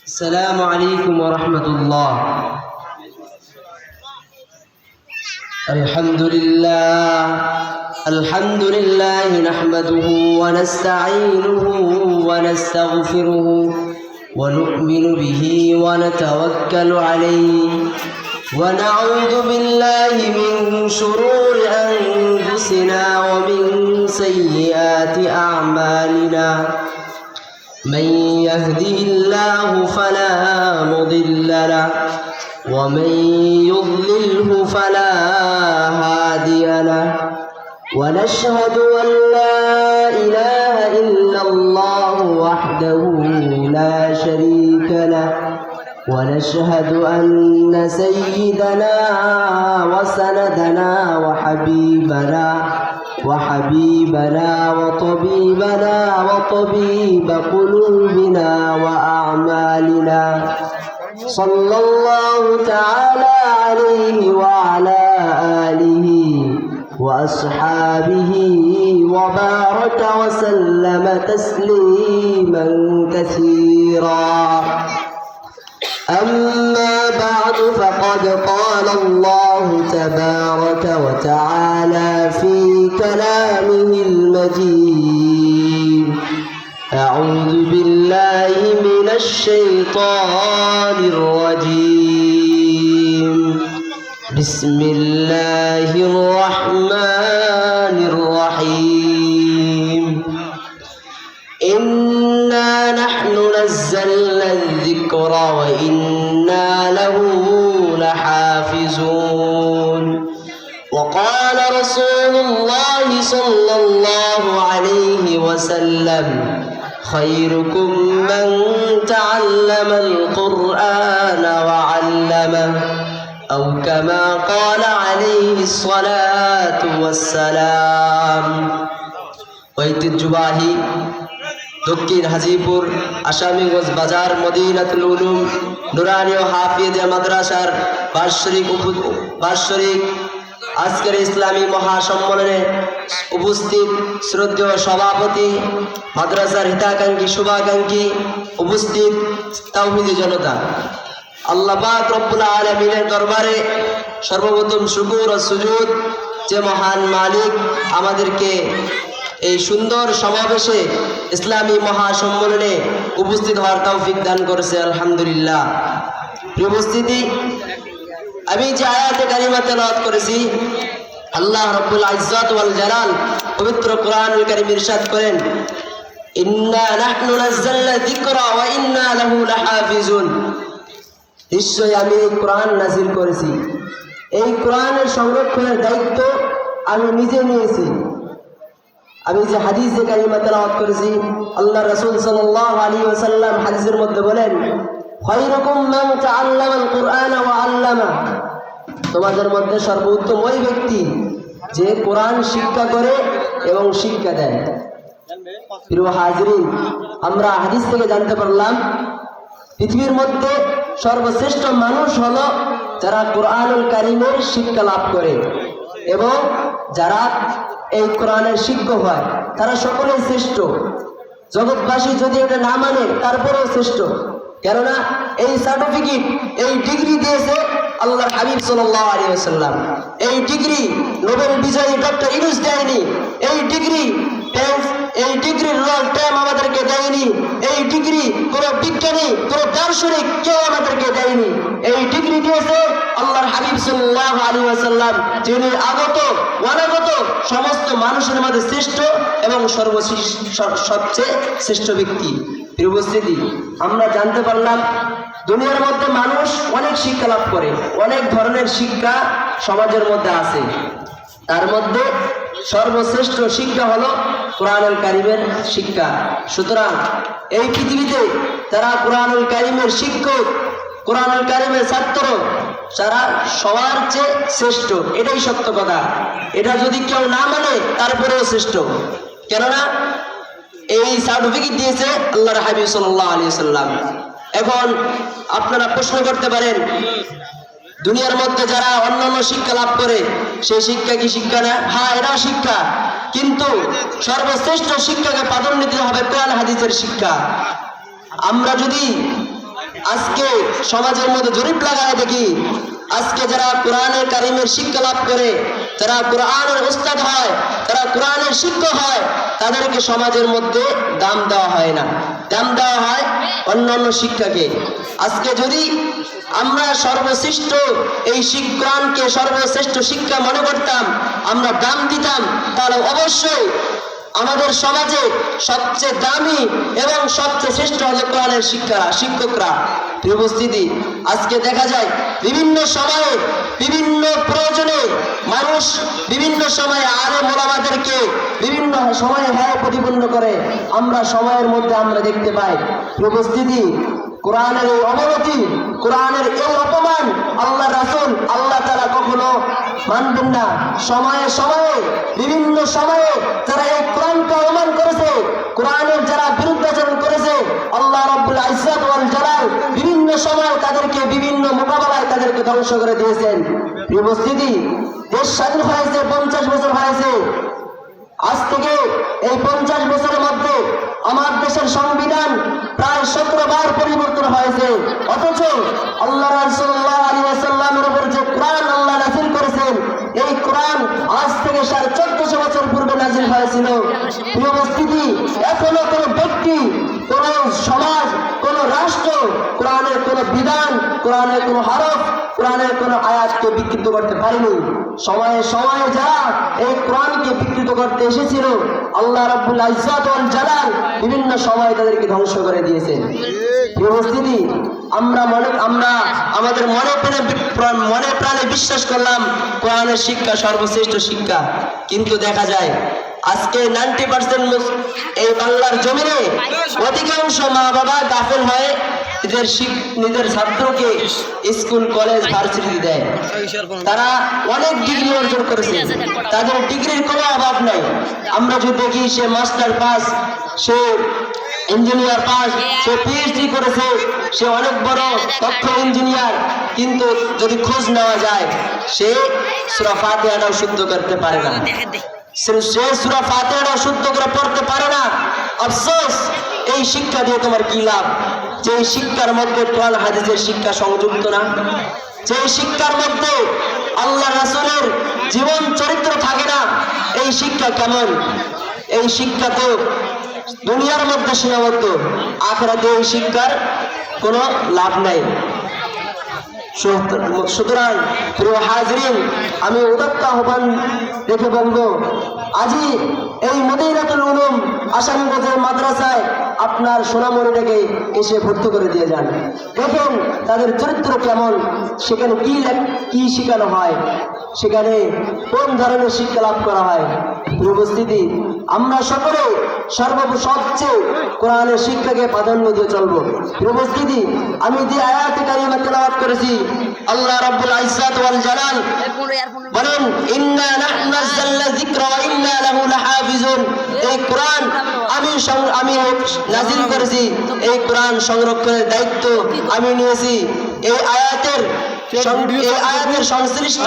السلام عليكم ورحمة الله. الحمد لله نحمده ونستعينه ونستغفره ونؤمن به ونتوكل عليه ونعوذ بالله من شرور أنفسنا ومن سيئات أعمالنا. من يهده الله فلا مضل له ومن يضلله فلا هادي له. ونشهد أن لا إله إلا الله وحده لا شريك له. ونشهد أن سيدنا وسندنا وحبيبنا وطبيبنا وطبيب قلوبنا وأعمالنا صلى الله تعالى عليه وعلى آله وأصحابه وبارك وسلم تسليما كثيرا. أما بعد فقد قال الله تبارك وتعالى في كلامه المجيد: أعوذ بالله من الشيطان الرجيم. بسم الله الرحمن الرحيم. إنا نحن نزلنا الذكر وإنا له لحافظون. وقال رسول الله صلى الله عليه وسلم: خيركم من تعلم القرآن وعلمه، أو كما قال عليه الصلاة والسلام. ঐতিহ্যবাহী দক্ষিণ হাজীপুর আসামিগঞ্জ বাজার মদিনাতুল উলুম নুরানি হাফিজিয়া মাদ্রাসার বার্ষিক আজকের ইসলামী মহাসম্মেলনে উপস্থিত শ্রদ্ধেয় সভাপতি, মাদ্রাসার হিতাকাঙ্ক্ষী শুভাকাঙ্ক্ষী, উপস্থিত তাওহীদি জনতা, আল্লাহ পাক রব্বুল আলামিনের দরবারে সর্বপ্রথম শুকর ও সুজুদ যে মহান মালিক আমাদেরকে এই সুন্দর সমাবেশে ইসলামী মহাসম্মেলনে উপস্থিত হওয়ার তৌফিক দান করেছে, আলহামদুলিল্লাহ। প্রিয় উপস্থিতি, আমি যে আয়াতে কারিমা তেলাওয়াত করেছি, আল্লাহ রাব্বুল ইজ্জত ওয়াল জালাল পবিত্র কোরআনুল কারীম ইরশাদ করেন: ইন্না নাহনু নাযালনা যিকরা ওয়া ইন্না লাহু লাহাফিজুন। নিশ্চয়ই আমি এই কোরআন নাযিল করেছি, এই কোরআনের সংরক্ষণের দায়িত্ব আমি নিজে নিয়েছি। আমি যে হাদিসে কারিমা তেলাওয়াত করেছি, আল্লাহ রাসূল সাল্লাল্লাহু আলাইহি ওয়াসাল্লাম হাদিসের মধ্যে বলেন: খায়রুকুম মান তাআল্লামাল কুরআনা ওয়া আল্লামা। তোমাদের মধ্যে সর্বোত্তম ওই ব্যক্তি যে কোরআন শিক্ষা করে এবং শিক্ষা দেয়। প্রিয় হাজিরিন, আমরা হাদিস থেকে জানতে পারলাম পৃথিবীর মধ্যে সর্বশ্রেষ্ঠ মানুষ হলো যারা কোরআনুল কারীমের শিক্ষা লাভ করে এবং যারা এই কোরআনের শিক্ষক হয়, তারা সকলেই শ্রেষ্ঠ। জগৎবাসী যদি এটা না মানে তারপরেও শ্রেষ্ঠ, কেননা এই সার্টিফিকেট, এই ডিগ্রি দিয়েছে আল্লাহর হাবিব সাল্লাল্লাহু আলাইহি ওয়াসাল্লাম। এই ডিগ্রি নোবেল বিজয়ী ডক্টর ইউনূস দেয়নি, এই ডিগ্রির রোল টাইম আমাদেরকে দেয়নি, এই ডিগ্রি কোনো বিজ্ঞানী, কোনো দার্শনিক কেউ আমাদেরকে দেয়নি। এই ডিগ্রি দিয়েছে আল্লাহর হাবিব সাল্লাল্লাহু আলাইহি ওয়াসাল্লাম, যিনি আগত অনাগত সমস্ত মানুষের মধ্যে শ্রেষ্ঠ এবং সবচেয়ে শ্রেষ্ঠ ব্যক্তি। প্রিয় উপস্থিতি, আমরা জানতে পারলাম দুনিয়ার মধ্যে মানুষ অনেক শিক্ষা লাভ করে, অনেক ধরনের শিক্ষা সমাজের মধ্যে আছে। তার মধ্যে সর্বশ্রেষ্ঠ শিক্ষা হলো কোরআনুল কারীমের শিক্ষা। সুতরাং এই পৃথিবীতে যারা কোরআনুল কারীমের শিক্ষক, কোরআনুল কারীমের ছাত্র, যারা সবার চেয়ে শ্রেষ্ঠ, এটাই সত্য কথা। এটা যদি কেউ না মানে তারপরেও শ্রেষ্ঠ, কেননা এই সার্টিফিকেট দিয়েছে আল্লাহর হাবিব সাল্লাল্লাহু আলাইহি ওয়াসাল্লাম। এখন আপনারা প্রশ্ন করতে পারেন, দুনিয়ার মধ্যে যারা অন্যান্য শিক্ষা লাভ করে সেই শিক্ষা কি শিক্ষা না? হ্যাঁ, এটাও শিক্ষা, কিন্তু সর্বশ্রেষ্ঠ শিক্ষাকে প্রাধান্য দিতে হবে কোরআন হাদিসের শিক্ষা। আমরা যদি আজকে সমাজের মধ্যে জরিপ লাগায় দেখি, আজকে যারা কোরআনের কারিমের শিক্ষা লাভ করে, যারা কোরআনের উস্তাদ হয়, যারা কোরআনের শিক্ষক হয়, তাদেরকে সমাজের মধ্যে দাম দেওয়া হয় না, দাম দেওয়া হয় অন্যান্য শিক্ষাকে। আজকে যদি আমরা সর্বশ্রেষ্ঠ এই কোরআনকে সর্বশ্রেষ্ঠ শিক্ষা মনে করতাম, আমরা দাম দিতাম, তাহলে অবশ্যই আমাদের সমাজে সবচেয়ে দামি এবং সবচেয়ে শ্রেষ্ঠ হলো কোরআনের শিক্ষকরা। প্রিয় উপস্থিতি, আজকে দেখা যায় বিভিন্ন সময়ে বিভিন্ন প্রয়োজনে মানুষ বিভিন্ন সময়ে আলেম ওলামাদেরকে বিভিন্ন সময়ে ভয় প্রতিপন্ন করে। আমরা সময়ের মধ্যে আমরা দেখতে পাই প্রিয় উপস্থিতি, কোরআনের এই অবনতি, কোরআনের এই অপমান আল্লাহ রাসূল আল্লাহ তাআলা কখনো মানবেন না। সময়ে সময়ে বিভিন্ন সময়ে যারা এই কোরআনকে অপমান করেছে, কোরআনের যারা বিরুদ্ধাচরণ করেছে, আল্লাহ রাব্বুল ইজ্জত ওয়াল জালাল বিভিন্ন সময় তাদেরকে বিভিন্ন মোকাবেলায় তাদেরকে ধ্বংস করে দিয়েছেন। প্রিয় উপস্থিতি, দেশ স্বাধীন হয়েছে 50 বছর হয়েছে। আজ থেকে এই 50 বছরের মধ্যে আমার দেশের সংবিধান প্রায় 17 বার পরিবর্তন হয়েছে, অথচ আল্লাহ রাসূল সাল্লাল্লাহু আলাইহি ওয়াসাল্লামের উপর যে কোরআন আল্লাহ নাযিল করেছেন, এই কোরআন আজ থেকে 1450 বছর পূর্বে নাযিল হয়েছিল। প্রিয় উপস্থিতি, এখনো কোনো ব্যক্তি, কোন সমাজ, কোন রাষ্ট্র কোরআনের কোন বিধান, কোরআনের কোন হরফ, কোরআনের কোন আয়াতকে বিকৃত করতে পারেনি। সময়ে সময়ে যারা এই কোরআনকে বিকৃত করতে এসেছিল, আল্লাহ রাব্বুল ইজ্জত ওয়াল জালাল বিভিন্ন সময় তাদেরকে ধ্বংস করে দিয়েছেন। প্রিয় উপস্থিতি, আমরা আমাদের মনে প্রাণে বিশ্বাস করলাম কোরআনের শিক্ষা সর্বশ্রেষ্ঠ শিক্ষা, কিন্তু দেখা যায় আজকে 90% এই বাংলার জমিনে অধিকাংশ মা বাবা গাফেল হয়ে নিজের ছাত্রকে স্কুল কলেজ ভার্সিটি দেয়। তারা অনেক ডিগ্রি অর্জন করেছে, তাদের ডিগ্রির কোনো অভাব নাই। আমরা যদি দেখি সে মাস্টার পাস, সে ইঞ্জিনিয়ার পাস, সে পিএইচডি করেছে, সে অনেক বড় দক্ষ ইঞ্জিনিয়ার, কিন্তু যদি খোঁজ নেওয়া যায় সে সূরা ফাতিহাটাও শুদ্ধ করতে পারে না, সে সূরা ফাতিহাটাও শুদ্ধ করে পড়তে পারে না। আফসোস, এই শিক্ষা দিয়ে তোমার কি লাভ? যে শিক্ষার মধ্যে কোরআন হাদিসের শিক্ষা সংযুক্ত না, যে শিক্ষার মধ্যে আল্লাহ রাসূলের জীবন চরিত্র থাকে না, এই শিক্ষা কেমন? এই শিক্ষা তো দুনিয়ার মধ্যে সীমাবদ্ধ, আখিরাতে এই শিক্ষার কোনো লাভ নাই। সুতরাং প্রিয় হাজরিন, আমি উদাত্ত আহ্বান রেখে বলবো, আজই এই মদিনাতুল উলুম আসামিগঞ্জের মাদ্রাসায় আপনার সোনামণিটাকে এসে ভর্তি করে দিয়ে যান। দেখেন তাদের চরিত্র কেমন, সেখানে কি শেখানো হয়, সেখানে কোন ধরনের শিক্ষা লাভ করা হয়। উপস্থিতি, আমরা সকলে সবচেয়ে কোরআনের শিক্ষাকে প্রাধান্য দিয়ে চলবো। উপস্থিতি, আমি যে আয়াতে কারিমা তেলাওয়াত করেছি, আল্লাহ রাব্বুল ইজ্জত ওয়াল জালাল বলেন, ইন্না নাহনু নাযালনা যিকরা ওয়া ইন্না লাহু লাহাফিজুন। এই কোরআন আমি নাযিল করেছি, এই কোরআন সংরক্ষণের দায়িত্ব আমি নিয়েছি। এই আয়াতের সংশ্লিষ্ট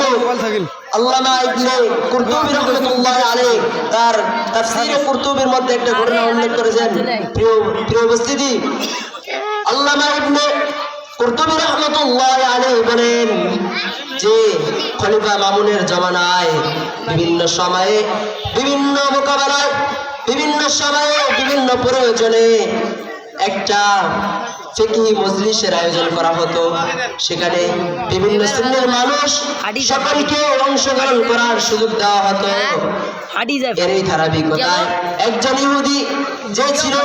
আল্লামা ইবনে কুরতুবী রাহমাতুল্লাহি আলাইহি তার তাফসীরে কুরতুবীর মধ্যে একটা ঘটনা উল্লেখ করেছেন। প্রিয় উপস্থিতি, আল্লামা ইবনে কুরতুবী রাহমাতুল্লাহি আলাইহি বলেন যে খলিফা মামুনের জামানায় বিভিন্ন সময়ে বিভিন্ন মোকাবেলায় বিভিন্ন সময়ে বিভিন্ন প্রয়োজনে একটা ফিকহি মজলিসের আয়োজন করা হতো। সেখানে বিভিন্ন শ্রেণীর মানুষ সকলকে অংশগ্রহণ করার সুযোগ দেওয়া হতো। এরই ধারাবাহিকতায় একজন ইহুদি যে ছিল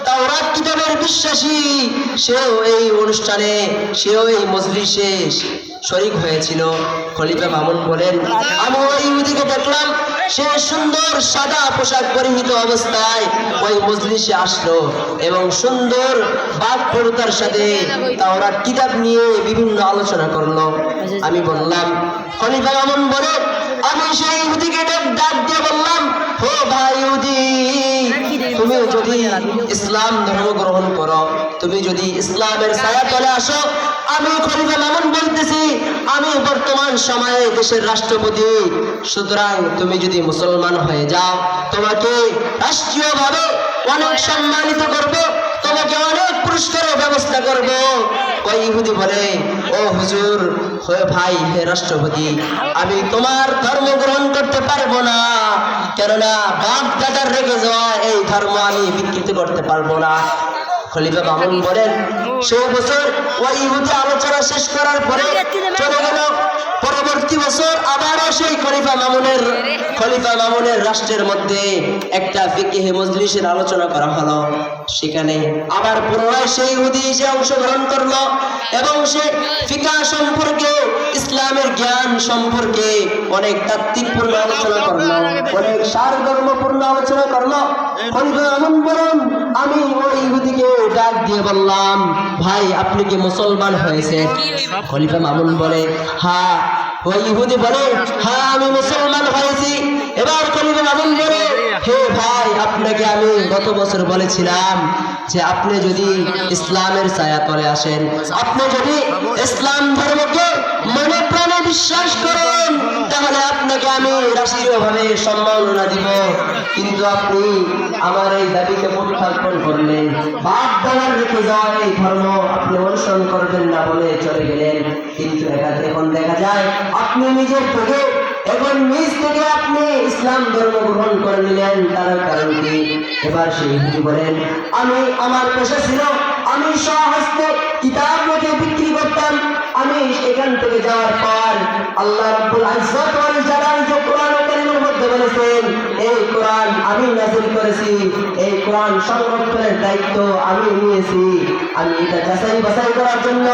তাওরাত কিতাবের বিশ্বাসী, সেও এই অনুষ্ঠানে, সেও এই মজলিসে শরীক হয়েছিল। খলিফা মামুন বলেন, আমি ওই ইহুদিকে দেখলাম, সে সুন্দর সাদা পোশাক পরিহিত অবস্থায় ওই মজলিসে আসলো এবং সুন্দর বাকপটুতার সাথে তাওরাত কিতাব নিয়ে বিভিন্ন আলোচনা করলো। আমি বললাম, খলিফা মামুন বলে, আমি সেই ইহুদিকে ডাক দিয়ে বললাম, ও ভাই ইহুদি, তুমি যদি ইসলাম ধর্ম গ্রহণ করো, তুমি যদি ইসলামের ছায়া তলে আসো, আমি খলিফা মামুন বলতেছি, আমি বর্তমান সময়ে দেশের রাষ্ট্রপতি, সুতরাং তুমি যদি মুসলমান হয়ে যাও, তোমাকে রাষ্ট্রীয়ভাবে অনেক সম্মানিত করব, তোমাকে অনেক পুরস্কারের ব্যবস্থা করব। ওই ইহুদি বলে, ও হুজুর, ভাই, হে রাষ্ট্রপতি, আমি তোমার ধর্ম গ্রহণ করতে পারবো না, কেননা বাপ দাদার রেখে যাওয়া এই ধর্ম আমি বিকৃত করতে পারবো না। খলিফা মামুন বলেন, সেই বছর ওই ইহুদি আলোচনা শেষ করার পরে চলে গেল। পরবর্তী বছর আবারও সেই খলিফা মামুনের রাষ্ট্রের মধ্যে একটা ফিকহে মজলিসের আলোচনা করা হলো। সেখানে আবার পুনরায় সেই ইহুদি এসে অংশগ্রহণ করলো এবং সে ফিকহ সম্পর্কে, ইসলামের জ্ঞান সম্পর্কে অনেক তাত্ত্বিকপূর্ণ আলোচনা করলো, অনেক সারধর্মপূর্ণ আলোচনা করলো। খলিফা মামুন বলেন, আমি ওই ইহুদিকে ডাক দিয়ে বললাম, ভাই, আপনি কি মুসলমান হয়েছেন? খলিফা মামুন বলে, হ্যাঁ। ওই ইহুদি বলে, হ্যাঁ, আমি মুসলমান হয়েছি। এবার খলিফা মামুন বলে, হে ভাই, আপনাকে আমি গত বছর বলেছিলাম যে আপনি যদি ইসলামের ছায়া তলে আসেন, আপনি যদি ইসলাম ধর্মকে মনে প্রাণে বিশ্বাস করেন, তাহলে আপনাকে আমি রাষ্ট্রীয়ভাবে সম্মাননা দিব। কিন্তু আপনি আমার এই দাবিকে প্রত্যাখ্যান করলেন, বাপ দাদার রেখে যাওয়া এই ধর্ম আপনি অনুসরণ করবেন না বলে চলে গেলেন। কিন্তু এখন দেখা যায় আপনি নিজের থেকে, এখন নিজ থেকে আপনি ইসলাম ধর্ম গ্রহণ করে নিলেন, তার কারণ কি? এবার সেই ইহুদি বলেন, আমি, আমার পেশা ছিল, আমি স্বহস্তে কিতাব রেখে বিক্রি করতাম। আমি এখান থেকে যাওয়ার পর আল্লাহ রাব্বুল ইজ্জত ওয়াল জালাল যে কোরআন কারীমের মধ্যে বলেছেন, এই কোরআন আমি নাযিল করেছি, এই কোরআন সংরক্ষণের দায়িত্ব আমি নিয়েছি। আমি এটা যাচাই বাছাই করার জন্য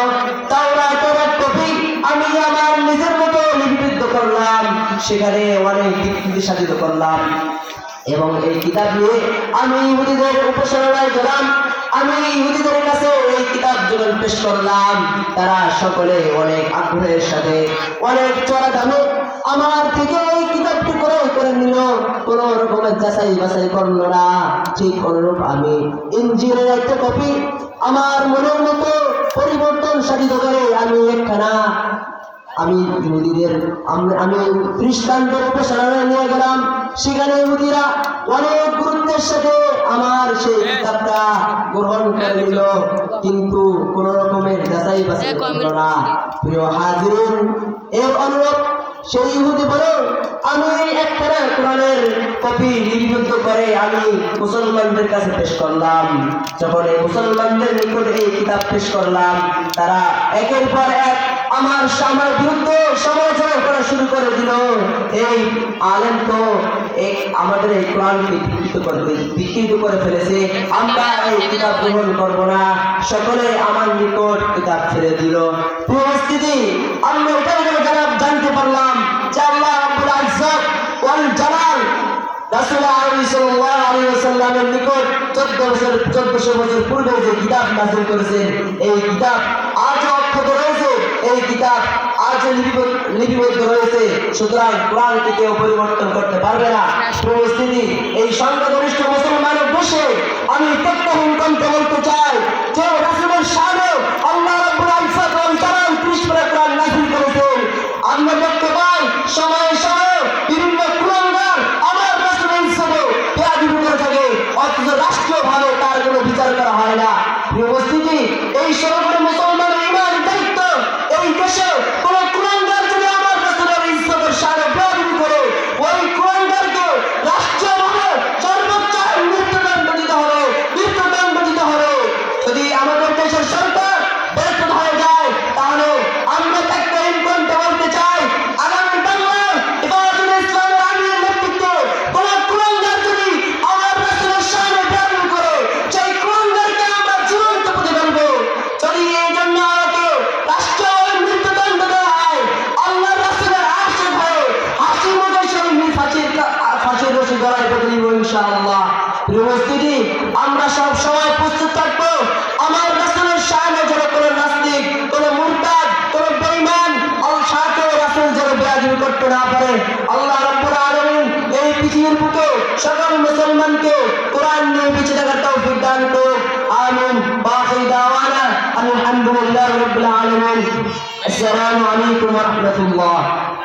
তাওরাতের এক কপি আমি আমার নিজের মতো লিপিবদ্ধ করলাম, সেখানে অনেক দিক সাজিত করলাম এবং এই কিতাব নিয়ে আমি ইহুদিদের উপাসনালয়ে গেলাম। আমি ইহুদিদের কাছে এই কিতাব যখন পেশ করলাম, তারা সকলে অনেক আগ্রহের সাথে, অনেক চড়া দামে আমার থেকে এই কিতাবটি ক্রয় করে নিল, কোন রকমের যাচাই বাছাই করলো না। ঠিক অনুরূপ আমি ইনজিলের একটা কপি আমার মনের মতো পরিবর্তন সাধিত করে আমি একখানা, আমি ইহুদিদের, আমি খ্রিস্টানদের উপাসনালয়ে নিয়ে গেলাম। সেখানে ইহুদিরা অনেক গুরুত্বের সাথে আমার সেই কিতাবটা গ্রহণ করে নিল, কিন্তু কোন রকমের যাচাই বাছাই করলো না। প্রিয় হাজিরিন, এর অনুরূপ সেই ইহুদি বলে, আমি একখানা কোরআনের কপি লিপিবদ্ধ করে আমি মুসলমানদের কাছে পেশ করলাম। যখন এই মুসলমানদের নিকটে এই কিতাব পেশ করলাম, তারা একের পর এক আমার বিরুদ্ধে সমালোচনা করা শুরু করে দিল। এই আলেম তো আমাদের এই কোরআনকে বিকৃত করে ফেলেছে, আমরা এই কিতাব গ্রহণ করবো না। সকলে আমার নিকট কিতাব ছেড়ে দিল। পরিস্থিতি আমরা এটাই জানতে পারলাম যে আল্লাহ রাব্বুল ইজ্জত ওয়াল জালাল রাসূল সাল্লাল্লাহু আলাইহি ওয়াসাল্লামের নিকট 1400 বছর পূর্বে যে কিতাব নাযিল করেছেন, এই কিতাব আজও অক্ষত রয়েছে, এই কিতাব আজও লিপিবদ্ধ রয়েছে। সুতরাং কোরআনকে কেউ পরিবর্তন করতে পারবে না। পরিস্থিতি এই সংখ্যাগরিষ্ঠ মুসলমানের বসে আমি প্রত্যহীন কণ্ঠে বলতে চাই যে রাসূলের শানে আল্লাহ রাব্বুল ইজ্জত ওয়াল জালাল কৃষ্ণ কোরআন নাযিল করেছেন। আমরা দেখতে পাই সময়ে সময়ে বিভিন্ন কুলাঙ্গার আমার রাসূলের ইজ্জতে বেয়াদবি করে থাকে, অথচ রাষ্ট্রীয়ভাবে তার কোনো বিচার করা হয় না। উপস্থিতি এই সর্বরে মুসলমানের ইমানের দায়িত্ব, এই দেশে কোনো কুলাঙ্গার যদি আমার রাসূলের ইজ্জতের শানে বেয়াদবি করে, ওই কুলাঙ্গারকে রাষ্ট্রীয়ভাবে সর্বোচ্চ মৃত্যুদণ্ড দিতে হবে, মৃত্যুদণ্ড দিতে হবে। যদি আমাদের দেশের সরকার ব্যর্থ হয়ে যায়, তাহলে আমরা একটা ইনকমটা বলতে চাই, আগামী বাংলায় ইবাদুল ইসলামের আমিরের নেতৃত্বে কোন কুলাঙ্গার যদি আমার রাসূলের শানে বেয়াদবি করে, সেই কুলাঙ্গারকে আমরা জীবন্ত পুঁতে ফেলবো। যদি এই জন্য আমাকে রাষ্ট্রীয় মৃত্যুদণ্ড দেওয়া হয়, আল্লাহ রাসূলের আশীর্বাদ হয়ে হাসি মুখে সেই ফাঁসির রশি গলায় বেঁধে দিব ইনশাআল্লাহ। উপস্থিতি আমরা সব সময় প্রস্তুত থাকবো আমার রাসূলের শানে যেন কোনো নাস্তিক, কোনো মুরতাদ, কোনো বেঈমান সাথে রাসূল যেন বেয়াদবি করতে না পারে। আল্লাহ রাব্বুল আলামিন এই পৃথিবীর বুকে সকল মুসলমানকে কোরআন নিয়ে বেঁচে থাকার তৌফিক দান করুন। আমিন। বাকির দাওয়ানা আলহামদুলিল্লাহি রাব্বিল আলামিন। আসসালামু আলাইকুম ওয়া রাহমাতুল্লাহ।